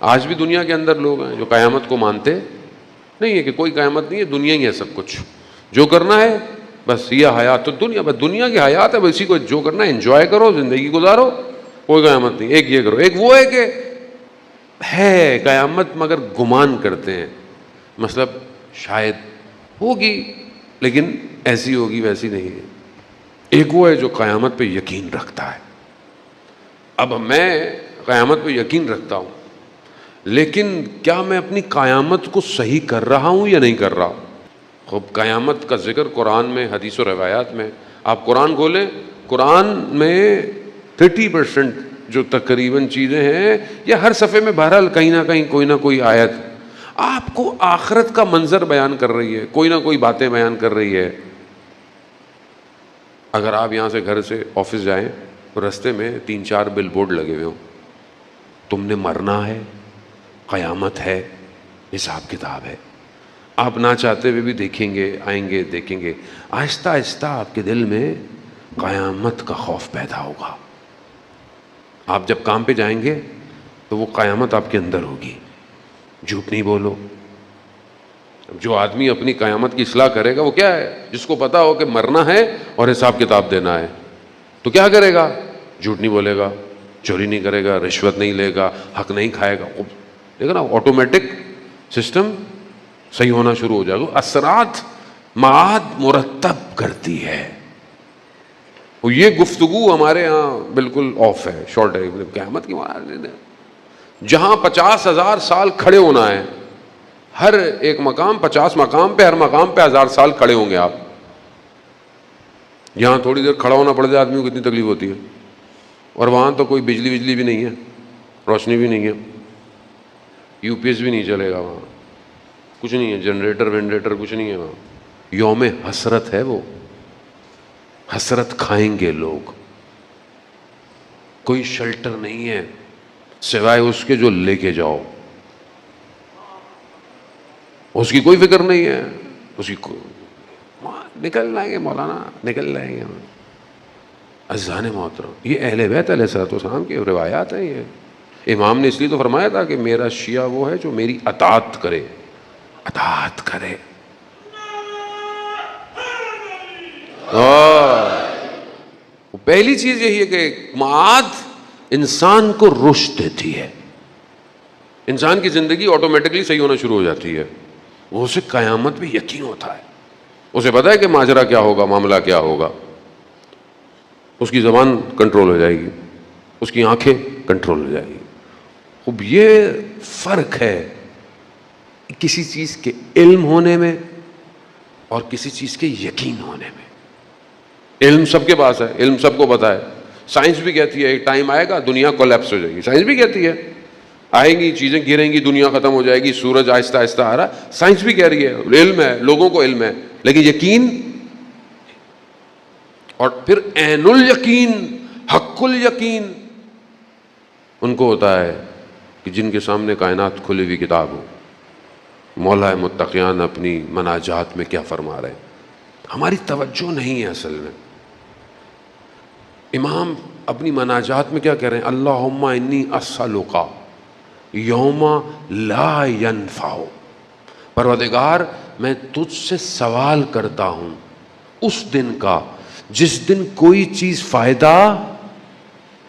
آج بھی دنیا کے اندر لوگ ہیں جو قیامت کو مانتے نہیں ہے کہ کوئی قیامت نہیں ہے، دنیا ہی ہے سب کچھ، جو کرنا ہے بس یہ حیات تو دنیا، بس دنیا کی حیات ہے، بس اسی کو جو کرنا ہے انجوائے کرو، زندگی گزارو، کوئی قیامت نہیں۔ ایک یہ کرو، ایک وہ ہے کہ ہے قیامت مگر گمان کرتے ہیں، مطلب شاید ہوگی لیکن ایسی ہوگی ویسی نہیں ہے۔ ایک وہ ہے جو قیامت پہ یقین رکھتا ہے۔ اب میں قیامت پہ یقین رکھتا ہوں، لیکن کیا میں اپنی قیامت کو صحیح کر رہا ہوں یا نہیں کر رہا ہوں؟ خوب قیامت کا ذکر قرآن میں، حدیث و روایات میں، آپ قرآن کھولیں، قرآن میں 30% جو تقریباً چیزیں ہیں، یا ہر صفحے میں بہرحال کہیں نہ کہیں کوئی نہ کوئی آیت آپ کو آخرت کا منظر بیان کر رہی ہے، کوئی نہ کوئی باتیں بیان کر رہی ہے۔ اگر آپ یہاں سے گھر سے آفس جائیں تو رستے میں 3-4 بل بورڈ لگے ہوئے ہوں، تم نے مرنا ہے، قیامت ہے، حساب کتاب ہے، آپ نہ چاہتے ہوئے بھی دیکھیں گے، آئیں گے، دیکھیں گے، آہستہ آہستہ آپ کے دل میں قیامت کا خوف پیدا ہوگا۔ آپ جب کام پہ جائیں گے تو وہ قیامت آپ کے اندر ہوگی، جھوٹ نہیں بولو۔ جو آدمی اپنی قیامت کی اصلاح کرے گا وہ کیا ہے؟ جس کو پتا ہو کہ مرنا ہے اور حساب کتاب دینا ہے، تو کیا کرے گا؟ جھوٹ نہیں بولے گا، چوری نہیں کرے گا، رشوت نہیں لے گا، حق نہیں کھائے گا۔ دیکھا نا، آٹومیٹک سسٹم صحیح ہونا شروع ہو جائے گا۔ اثرات معاد مرتب کرتی ہے۔ اور یہ گفتگو ہمارے ہاں بالکل آف ہے، شارٹ ہے۔ قیامت کی جہاں 50,000 سال کھڑے ہونا ہے، ہر ایک مقام 50 مقام پہ، ہر مقام پہ 1000 سال کھڑے ہوں گے آپ۔ یہاں تھوڑی دیر کھڑا ہونا پڑ جائے آدمی کو کتنی تکلیف ہوتی ہے، اور وہاں تو کوئی بجلی بھی نہیں ہے، روشنی بھی نہیں ہے، یو پی ایس بھی نہیں چلے گا، وہاں کچھ نہیں ہے، جنریٹر وینریٹر کچھ نہیں ہے وہاں۔ یوم حسرت ہے، وہ حسرت کھائیں گے لوگ۔ کوئی شیلٹر نہیں ہے سوائے اس کے جو لے کے جاؤ، اس کی کوئی فکر نہیں ہے، اس کی نکل جائیں گے مولانا، نکل جائیں گے۔ عزیزان محترم، یہ اہل بیت علیہ الصلوۃ والسلام کی روایات ہیں۔ یہ امام نے اس لیے تو فرمایا تھا کہ میرا شیعہ وہ ہے جو میری اطاعت کرے، اطاعت کرے۔ پہلی چیز یہی ہے کہ معاد انسان کو رشد دیتی ہے، انسان کی زندگی آٹومیٹکلی صحیح ہونا شروع ہو جاتی ہے۔ وہ اسے قیامت میں یقین ہوتا ہے، اسے پتا ہے کہ ماجرا کیا ہوگا، معاملہ کیا ہوگا۔ اس کی زبان کنٹرول ہو جائے گی، اس کی آنکھیں کنٹرول ہو جائے گی۔ خوب یہ فرق ہے کسی چیز کے علم ہونے میں اور کسی چیز کے یقین ہونے میں۔ علم سب کے پاس ہے، علم سب کو پتا ہے۔ سائنس بھی کہتی ہے ایک ٹائم آئے گا دنیا کولیپس ہو جائے گی، سائنس بھی کہتی ہے آئیں گی چیزیں گریں گی، دنیا ختم ہو جائے گی، سورج آہستہ آہستہ آ رہا، سائنس بھی کہہ رہی ہے، علم ہے، لوگوں کو علم ہے، لیکن یقین اور پھر عین الیقین، حق الیقین ان کو ہوتا ہے کہ جن کے سامنے کائنات کھلی ہوئی کتاب ہو، مولا متقیان اپنی مناجات میں کیا فرما رہے ہیں۔ ہماری توجہ نہیں ہے اصل میں۔ امام اپنی مناجات میں کیا کہہ رہے ہیں؟ اللہم انی اسألک یوم لا ینفع، پروردگار میں تجھ سے سوال کرتا ہوں اس دن کا جس دن کوئی چیز فائدہ،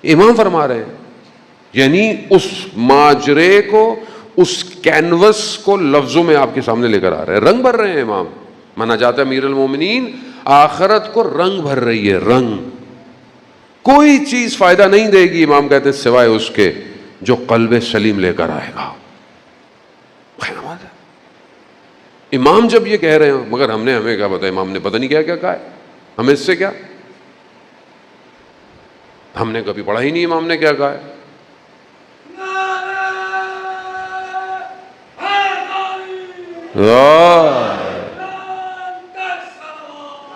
امام فرما رہے ہیں، یعنی اس ماجرے کو، اس کینوس کو لفظوں میں آپ کے سامنے لے کر آ رہے ہیں، رنگ بھر رہے ہیں امام۔ مناجات امیر المومنین آخرت کو رنگ بھر رہی ہے، رنگ۔ کوئی چیز فائدہ نہیں دے گی، امام کہتے ہیں، سوائے اس کے جو قلب سلیم لے کر آئے گا۔ امام جب یہ کہہ رہے ہیں، مگر ہمیں کیا پتا، امام نے پتہ نہیں کیا کیا کہا ہے، ہمیں اس سے کیا، ہم نے کبھی پڑھا ہی نہیں امام نے کیا کہا ہے۔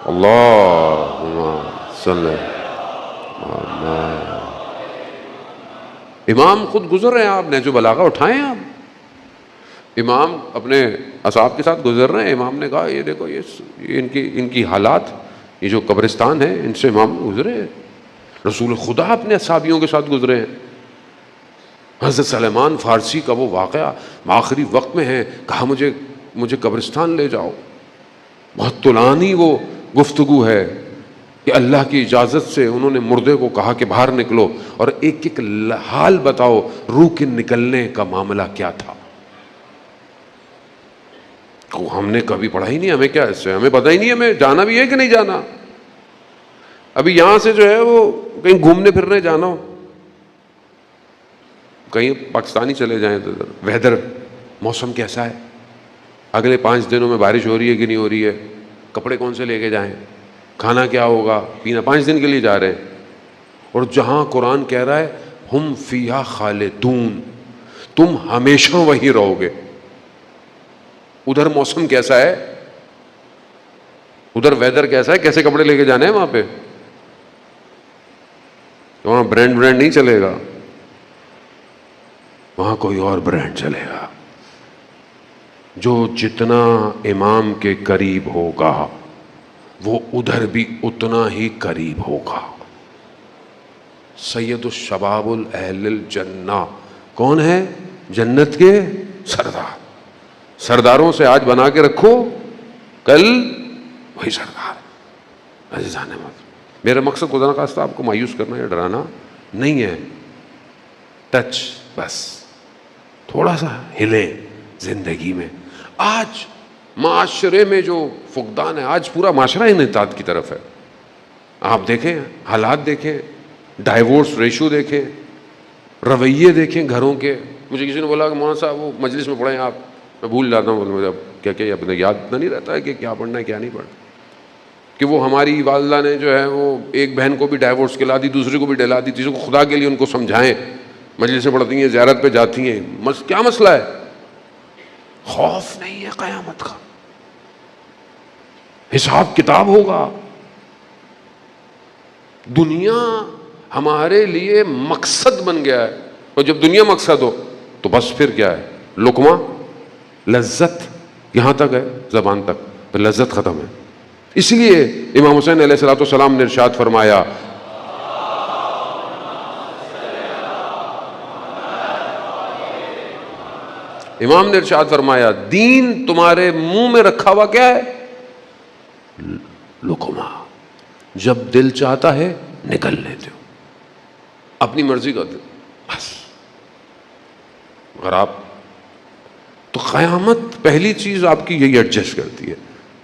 اللہم صلی امام خود گزر رہے ہیں، آپ نہج البلاغہ اٹھائیں، آپ امام اپنے اصحاب کے ساتھ گزر رہے ہیں، امام نے کہا یہ دیکھو یہ ان کی حالات، یہ جو قبرستان ہے ان سے امام گزرے ہیں، رسول خدا اپنے اصحابیوں کے ساتھ گزرے ہیں۔ حضرت سلیمان فارسی کا وہ واقعہ آخری وقت میں ہے، کہا مجھے قبرستان لے جاؤ، بہت طولانی وہ گفتگو ہے کہ اللہ کی اجازت سے انہوں نے مردے کو کہا کہ باہر نکلو اور ایک ایک حال بتاؤ، روح کے نکلنے کا معاملہ کیا تھا۔ ہم نے کبھی پڑھا ہی نہیں، ہمیں کیا اس سے، ہمیں پتہ ہی نہیں ہمیں جانا بھی ہے کہ نہیں جانا۔ ابھی یہاں سے جو ہے وہ کہیں گھومنے پھرنے جانا ہو، کہیں پاکستانی چلے جائیں تو ویدر، موسم کیسا ہے، اگلے 5 دنوں میں بارش ہو رہی ہے کہ نہیں ہو رہی ہے، کپڑے کون سے لے کے جائیں، کھانا کیا ہوگا، پینا، 5 دن کے لیے جا رہے ہیں۔ اور جہاں قرآن کہہ رہا ہے ہم فیہا خالدون، تم ہمیشہ وہیں رہو گے، ادھر موسم کیسا ہے، ادھر ویدر کیسا ہے، کیسے کپڑے لے کے جانے ہیں وہاں پہ، وہاں برانڈ نہیں چلے گا، وہاں کوئی اور برانڈ چلے گا۔ جو جتنا امام کے قریب ہوگا وہ ادھر بھی اتنا ہی قریب ہوگا۔ سید الشباب اہل الجنہ کون ہے؟ جنت کے سردار۔ سرداروں سے آج بنا کے رکھو، کل وہی سردار۔ عزیزان میرا مقصد خدا نخواستہ آپ کو مایوس کرنا یا ڈرانا نہیں ہے، ٹچ بس، تھوڑا سا ہلے زندگی میں۔ آج معاشرے میں جو فقدان ہے، آج پورا معاشرہ انحطاط کی طرف ہے۔ آپ دیکھیں حالات، دیکھیں ڈائیورس ریشو، دیکھیں رویے، دیکھیں گھروں کے۔ مجھے کسی نے بولا کہ مولانا صاحب وہ مجلس میں پڑھیں آپ، میں بھول جاتا ہوں، مجھے اب کیا اپنے یاد اتنا نہیں رہتا ہے کہ کیا پڑھنا ہے کیا نہیں پڑھنا، کہ وہ ہماری والدہ نے جو ہے وہ ایک بہن کو بھی ڈائیورس کلا دی، دوسری کو بھی ڈلا دی، تیسری کو، خدا کے لیے ان کو سمجھائیں، مجلس سے پڑھتی ہیں، زیارت پہ جاتی ہیں، کیا مسئلہ ہے؟ خوف نہیں ہے قیامت کا، حساب کتاب ہوگا۔ دنیا ہمارے لیے مقصد بن گیا ہے، اور جب دنیا مقصد ہو تو بس پھر کیا ہے، لقمہ، لذت یہاں تک ہے، زبان تک، پھر لذت ختم ہے۔ اس لیے امام حسین علیہ السلام نے ارشاد فرمایا، امام نے ارشاد فرمایا دین تمہارے منہ میں رکھا ہوا کیا ہے؟ لقمہ، جب دل چاہتا ہے نکل لیتے ہو، اپنی مرضی کا دل، بس۔ اگر آپ تو قیامت پہلی چیز آپ کی یہی ایڈجسٹ کرتی ہے،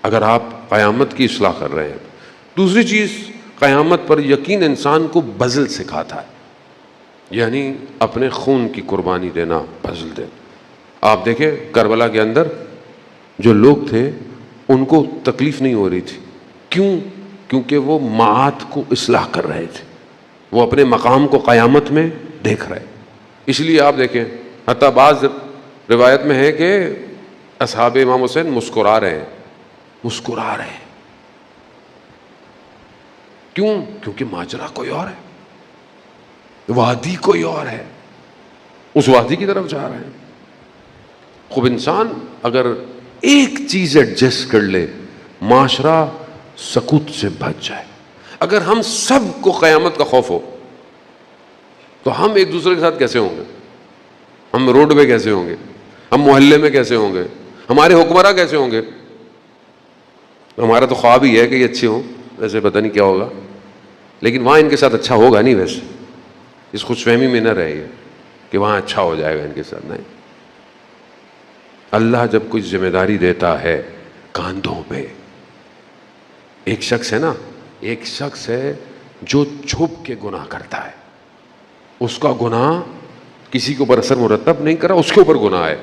اگر آپ قیامت کی اصلاح کر رہے ہیں۔ دوسری چیز، قیامت پر یقین انسان کو بذل سکھاتا ہے، یعنی اپنے خون کی قربانی دینا، بذل دینا۔ آپ دیکھیں کربلا کے اندر جو لوگ تھے ان کو تکلیف نہیں ہو رہی تھی، کیوں؟ کیونکہ وہ معاد کو اصلاح کر رہے تھے، وہ اپنے مقام کو قیامت میں دیکھ رہے۔ اس لیے آپ دیکھیں حتیٰ بعض روایت میں ہے کہ اصحاب امام حسین مسکرا رہے ہیں، کیوں؟ کیونکہ ماجرا کوئی اور ہے، وادی کوئی اور ہے، اس وادی کی طرف جا رہے ہیں۔ خوب انسان اگر ایک چیز ایڈجسٹ کر لے، معاشرہ سکوت سے بچ جائے۔ اگر ہم سب کو قیامت کا خوف ہو تو ہم ایک دوسرے کے ساتھ کیسے ہوں گے؟ ہم روڈ پہ کیسے ہوں گے؟ ہم محلے میں کیسے ہوں گے؟ ہمارے حکمراں کیسے ہوں گے؟ ہمارا تو خواب ہی ہے کہ یہ اچھے ہوں، ویسے پتہ نہیں کیا ہوگا، لیکن وہاں ان کے ساتھ اچھا ہوگا نہیں۔ ویسے اس خوش فہمی میں نہ رہیے کہ وہاں اچھا ہو جائے گا ان کے ساتھ، نہیں۔ اللہ جب کوئی ذمہ داری دیتا ہے کاندھوں پہ، ایک شخص ہے نا، ایک شخص ہے جو چھپ کے گناہ کرتا ہے، اس کا گناہ کسی کے اوپر اثر مرتب نہیں کرا، اس کے اوپر گناہ ہے،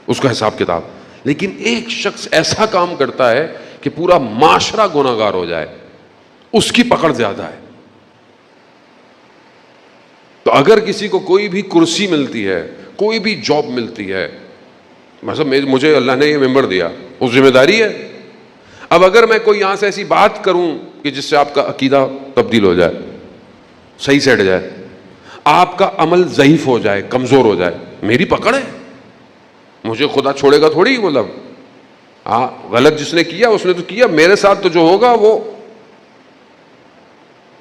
اس کا حساب کتاب۔ لیکن ایک شخص ایسا کام کرتا ہے کہ پورا معاشرہ گناہ گار ہو جائے، اس کی پکڑ زیادہ ہے۔ تو اگر کسی کو کوئی بھی کرسی ملتی ہے، کوئی بھی جاب ملتی ہے، مثلا مجھے اللہ نے یہ ممبر دیا، وہ ذمہ داری ہے۔ اب اگر میں کوئی یہاں سے ایسی بات کروں کہ جس سے آپ کا عقیدہ تبدیل ہو جائے، صحیح سے ہٹ جائے، آپ کا عمل ضعیف ہو جائے، کمزور ہو جائے، میری پکڑ ہے، مجھے خدا چھوڑے گا تھوڑی، مطلب غلط جس نے کیا اس نے تو کیا، میرے ساتھ تو جو ہوگا وہ۔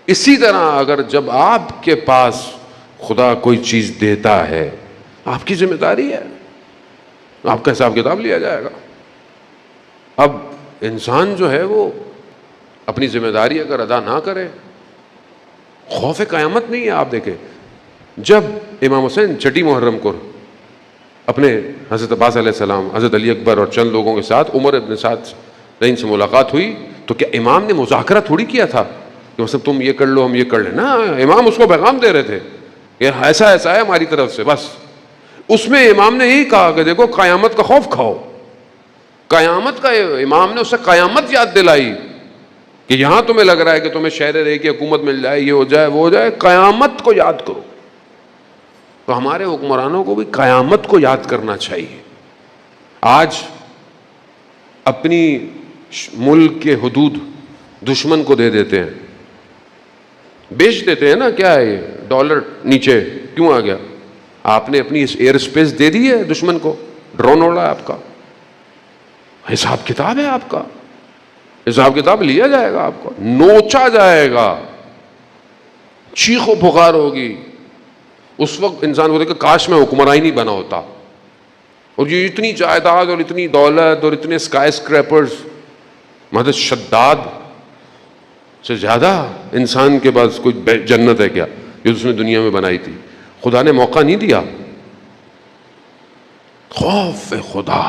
اسی طرح اگر جب آپ کے پاس خدا کوئی چیز دیتا ہے آپ کی ذمہ داری ہے, آپ کا حساب کتاب لیا جائے گا. اب انسان جو ہے وہ اپنی ذمہ داری اگر ادا نہ کرے, خوف قیامت نہیں ہے. آپ دیکھیں جب امام حسین چھٹی محرم کو اپنے حضرت عباس علیہ السلام, حضرت علی اکبر اور چند لوگوں کے ساتھ عمر ابن سعد رحیم سے ملاقات ہوئی, تو کیا امام نے مذاکرہ تھوڑی کیا تھا کہ مثلا تم یہ کر لو ہم یہ کر لیں؟ نا, امام اس کو پیغام دے رہے تھے کہ ایسا ایسا ہے ہماری طرف سے. بس اس میں امام نے یہی کہا کہ دیکھو قیامت کا خوف کھاؤ. قیامت کا امام نے اسے قیامت یاد دلائی کہ یہاں تمہیں لگ رہا ہے کہ تمہیں شہر رہے کی حکومت مل جائے, یہ ہو جائے وہ ہو جائے, قیامت کو یاد کرو. تو ہمارے حکمرانوں کو بھی قیامت کو یاد کرنا چاہیے. آج اپنی ملک کے حدود دشمن کو دے دیتے ہیں, بیچ دیتے ہیں نا. کیا ہے یہ ڈالر نیچے کیوں آ گیا؟ آپ نے اپنی اس ایئر اسپیس دے دی ہے دشمن کو, ڈرون اڑا ہے آپ کا, حساب کتاب ہے آپ کا, حساب کتاب لیا جائے گا, آپ کو نوچا جائے گا, چیخ و پکار ہوگی. اس وقت انسان کو دیکھ کاش میں حکمراں ہی نہیں بنا ہوتا. اور یہ اتنی جائیداد اور اتنی دولت اور اتنے اسکائی اسکریپرز, مدد شداد سے زیادہ انسان کے پاس کوئی جنت ہے کیا جو اس نے دنیا میں بنائی تھی؟ خدا نے موقع نہیں دیا. خوف خدا,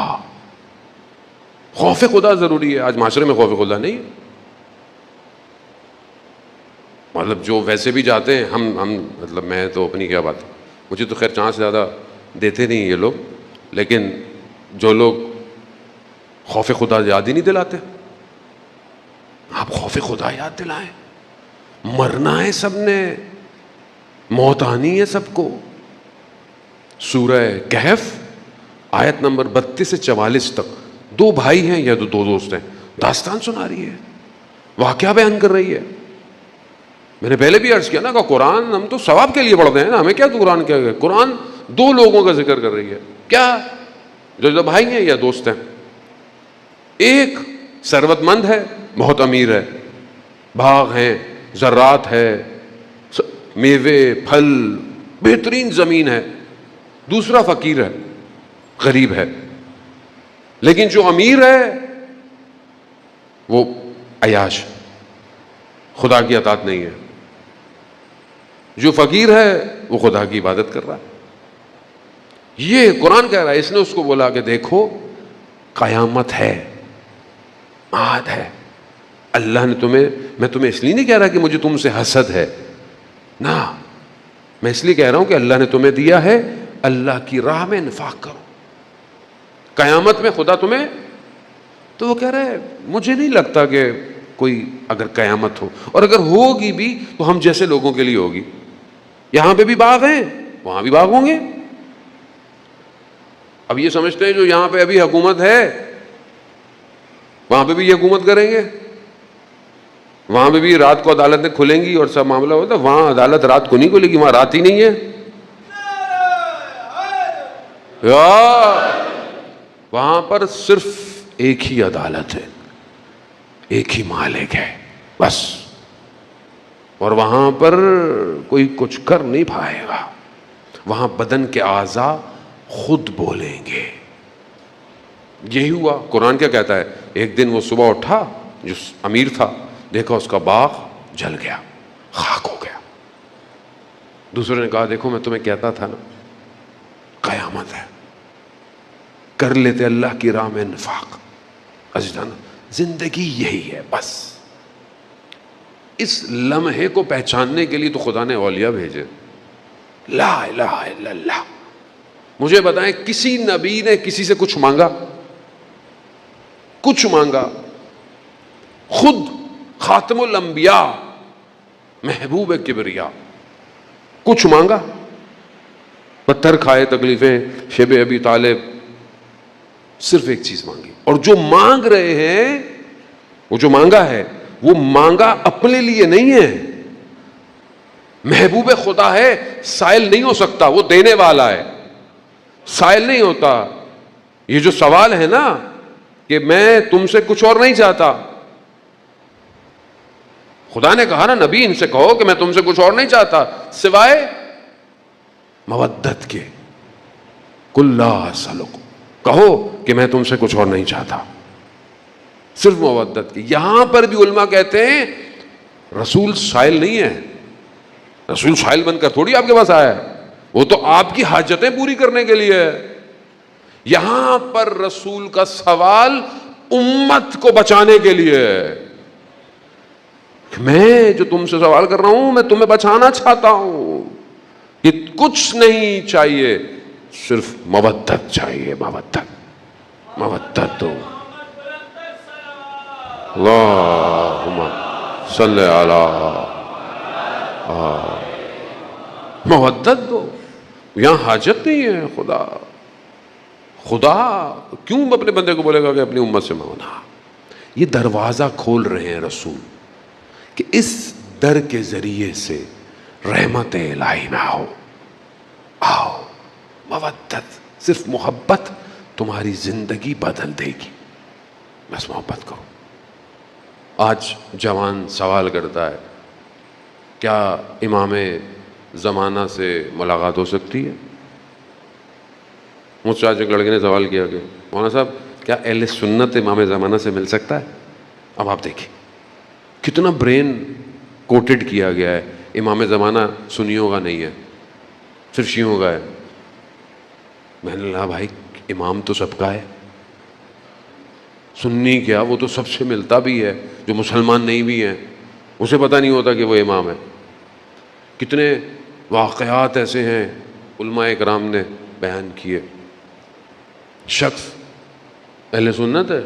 خوف خدا ضروری ہے. آج معاشرے میں خوف خدا نہیں ہے. مطلب جو ویسے بھی جاتے ہیں, ہم مطلب میں تو اپنی کیا بات ہے, مجھے تو خیر چانس زیادہ دیتے نہیں یہ لوگ, لیکن جو لوگ خوف خدا یاد ہی نہیں دلاتے, آپ خوف خدا یاد دلائیں. مرنا ہے سب نے, موت آنی ہے سب کو. سورہ کہف آیت نمبر 32 سے 44 تک دو بھائی ہیں یا دو دوست ہیں, داستان سنا رہی ہے, واقعہ بیان کر رہی ہے. میں نے پہلے بھی عرض کیا نا کہ قرآن ہم تو ثواب کے لیے پڑھتے ہیں نا, ہمیں کیا قرآن کیا گیا. قرآن دو لوگوں کا ذکر کر رہی ہے. کیا؟ جو بھائی ہیں یا دوست ہیں. ایک ثروت مند ہے, بہت امیر ہے, باغ ہیں, زراعت ہے, میوے پھل, بہترین زمین ہے. دوسرا فقیر ہے, غریب ہے. لیکن جو امیر ہے وہ عیاش, خدا کی اطاعت نہیں ہے. جو فقیر ہے وہ خدا کی عبادت کر رہا ہے. یہ قرآن کہہ رہا ہے. اس نے اس کو بولا کہ دیکھو قیامت ہے, معاد ہے. اللہ نے تمہیں, میں تمہیں اس لیے نہیں کہہ رہا کہ مجھے تم سے حسد ہے, نہ, میں اس لیے کہہ رہا ہوں کہ اللہ نے تمہیں دیا ہے, اللہ کی راہ میں انفاق کرو. قیامت میں خدا تمہیں, تو وہ کہہ رہا ہے مجھے نہیں لگتا کہ کوئی اگر قیامت ہو, اور اگر ہوگی بھی تو ہم جیسے لوگوں کے لیے ہوگی. یہاں پہ بھی باغ ہیں, وہاں بھی باغ ہوں گے. اب یہ سمجھتے ہیں جو یہاں پہ ابھی حکومت ہے وہاں پہ بھی یہ حکومت کریں گے, وہاں پہ بھی رات کو عدالتیں کھلیں گی اور سب معاملہ ہوتا ہے. وہاں عدالت رات کو نہیں کھلے گی, وہاں رات ہی نہیں ہے. وہاں پر صرف ایک ہی عدالت ہے, ایک ہی مالک ہے بس. اور وہاں پر کوئی کچھ کر نہیں پائے گا. وہاں بدن کے اعضاء خود بولیں گے. یہی ہوا. قرآن کیا کہتا ہے؟ ایک دن وہ صبح اٹھا, جو امیر تھا, دیکھا اس کا باغ جل گیا, خاک ہو گیا. دوسرے نے کہا دیکھو میں تمہیں کہتا تھا نا قیامت ہے, کر لیتے اللہ کی راہ میں انفاق. عزیزان زندگی یہی ہے بس. اس لمحے کو پہچاننے کے لیے تو خدا نے اولیاء بھیجے. لا الہ الا اللہ. مجھے بتائیں کسی نبی نے کسی سے کچھ مانگا؟ کچھ مانگا؟ خود خاتم الانبیاء محبوب کبریا کچھ مانگا؟ پتھر کھائے, تکلیفیں, شیب ابی طالب, صرف ایک چیز مانگی. اور جو مانگ رہے ہیں, وہ جو مانگا ہے وہ مانگا اپنے لیے نہیں ہے. محبوب خدا ہے, سائل نہیں ہو سکتا, وہ دینے والا ہے, سائل نہیں ہوتا. یہ جو سوال ہے نا کہ میں تم سے کچھ اور نہیں چاہتا, خدا نے کہا نا نبی ان سے کہو کہ میں تم سے کچھ اور نہیں چاہتا سوائے مودت کے, قل لا اسألکم، کہو کہ میں تم سے کچھ اور نہیں چاہتا، صرف مودت کی۔ یہاں پر بھی علماء کہتے ہیں رسول سائل نہیں ہے، رسول سائل بن کر تھوڑی آپ کے پاس آیا ہے، وہ تو آپ کی حاجتیں پوری کرنے کے لیے ہے۔ یہاں پر رسول کا سوال امت کو بچانے کے لیے ہے۔ میں جو تم سے سوال کر رہا ہوں میں تمہیں بچانا چاہتا ہوں، یہ کچھ نہیں چاہیے، صرف مودت چاہیے، مودت دو۔ اللہم صلی علی مودت دو۔ یہاں حاجت نہیں ہے۔ خدا کیوں اپنے بندے کو بولے گا کہ اپنی امت سے مانگنا؟ یہ دروازہ کھول رہے ہیں رسول کہ اس در کے ذریعے سے رحمت الہی میں آؤ، مودت، صرف محبت تمہاری زندگی بدل دے گی، بس محبت کرو۔ آج جوان سوال کرتا ہے کیا امام زمانہ سے ملاقات ہو سکتی ہے؟ مجھ سے آج ایک لڑکے نے سوال کیا کہ مولانا صاحب کیا اہل سنت امام زمانہ سے مل سکتا ہے؟ اب آپ دیکھیں کتنا برین کوٹڈ کیا گیا ہے۔ امام زمانہ سنیوں کا نہیں ہے، صرف شیعوں کا ہے۔ میں نے کہا بھائی امام تو سب کا ہے، سنی کیا وہ تو سب سے ملتا بھی ہے، جو مسلمان نہیں بھی ہیں اسے پتہ نہیں ہوتا کہ وہ امام ہے۔ کتنے واقعات ایسے ہیں علماء اکرام نے بیان کیے، شخص اہل سنت ہے۔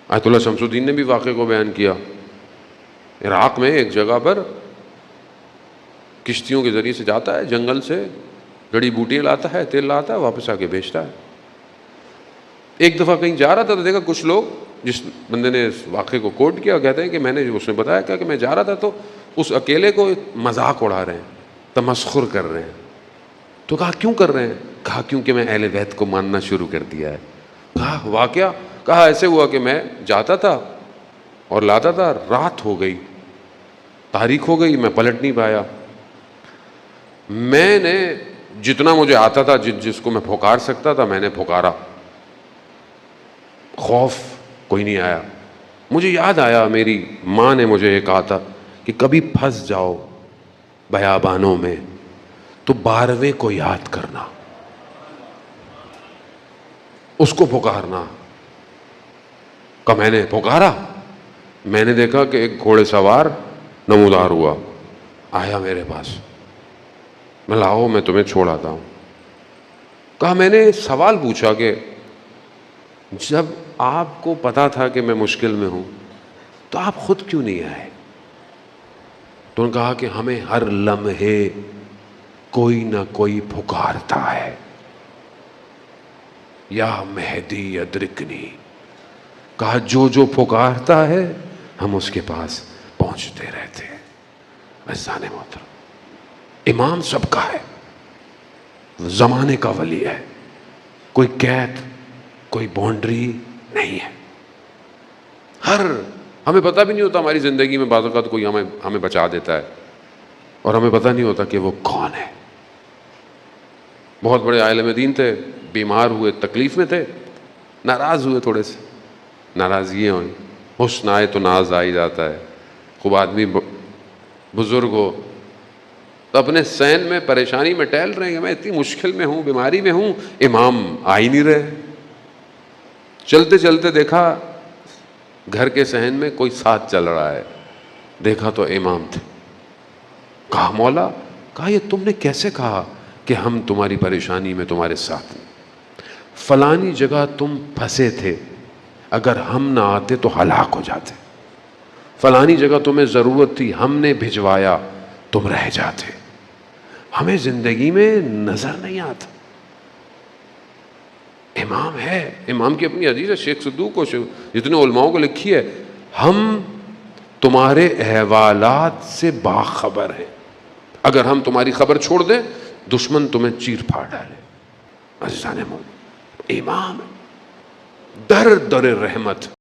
آیت اللہ شمس الدین نے بھی واقعے کو بیان کیا۔ عراق میں ایک جگہ پر کشتیوں کے ذریعے سے جاتا ہے، جنگل سے جڑی بوٹیاں لاتا ہے، تیل لاتا ہے، واپس آ کے بیچتا ہے۔ ایک دفعہ کہیں جا رہا تھا تو دیکھا کچھ لوگ، جس بندے نے اس واقعے کو کوٹ کیا، کہتے ہیں کہ میں نے اس نے بتایا کیا کہ میں جا رہا تھا تو اس اکیلے کو مذاق اڑا رہے ہیں، تمسخر کر رہے ہیں۔ تو کہا کیوں کر رہے ہیں؟ کہا کیونکہ میں اہل بیت کو ماننا شروع کر دیا ہے۔ کہا واقعہ؟ کہا ایسے ہوا کہ میں جاتا تھا اور لاتا تھا، رات ہو گئی، تاریخ ہو گئی، میں پلٹ نہیں پایا۔ میں نے جتنا مجھے آتا تھا، جس کو میں پھکار سکتا تھا میں نے پھکارا، خوف کوئی نہیں آیا۔ مجھے یاد آیا میری ماں نے مجھے یہ کہا تھا کہ کبھی پھنس جاؤ بیابانوں میں تو 12ویں کو یاد کرنا، اس کو پکارنا۔ کہ میں نے پکارا، میں نے دیکھا کہ ایک گھوڑے سوار نمودار ہوا، آیا میرے پاس، میں لاؤ میں تمہیں چھوڑ آتا ہوں۔ کہا میں نے سوال پوچھا کہ جب آپ کو پتا تھا کہ میں مشکل میں ہوں تو آپ خود کیوں نہیں آئے؟ تو انہوں نے کہا کہ ہمیں ہر لمحے کوئی نہ کوئی پکارتا ہے، یا مہدی ادرکنی۔ کہا جو پکارتا ہے ہم اس کے پاس پہنچتے رہتے ہیں۔ عزیزان محترم، امام سب کا ہے، زمانے کا ولی ہے، کوئی قید، کوئی باؤنڈری نہیں ہے۔ ہمیں پتہ بھی نہیں ہوتا، ہماری زندگی میں بعض اوقات کوئی ہمیں بچا دیتا ہے اور ہمیں پتہ نہیں ہوتا کہ وہ کون ہے۔ بہت بڑے عالم دین تھے، بیمار ہوئے، تکلیف میں تھے، ناراض ہوئے، تھوڑے سے ناراضگیاں ہوئیں، حسن آئے تو ناز آ ہی جاتا ہے۔ خوب آدمی بزرگ ہو تو اپنے صحن میں پریشانی میں ٹہل رہے ہیں کہ میں اتنی مشکل میں ہوں، بیماری میں ہوں، امام آ ہی نہیں رہے۔ چلتے چلتے دیکھا گھر کے صحن میں کوئی ساتھ چل رہا ہے، دیکھا تو امام تھے۔ کہا مولا، کہا یہ تم نے کیسے کہا کہ ہم تمہاری پریشانی میں تمہارے ساتھ ہیں؟ فلانی جگہ تم پھنسے تھے، اگر ہم نہ آتے تو ہلاک ہو جاتے۔ فلانی جگہ تمہیں ضرورت تھی، ہم نے بھجوایا، تم رہ جاتے۔ ہمیں زندگی میں نظر نہیں آتا۔ امام ہے، امام کی اپنی حدیث ہے، شیخ صدوق کو، جتنے علماءوں کو لکھی ہے، ہم تمہارے احوالات سے باخبر ہیں، اگر ہم تمہاری خبر چھوڑ دیں دشمن تمہیں چیر پھاڑ ڈالے۔ عزیزان مومن، امام در در رحمت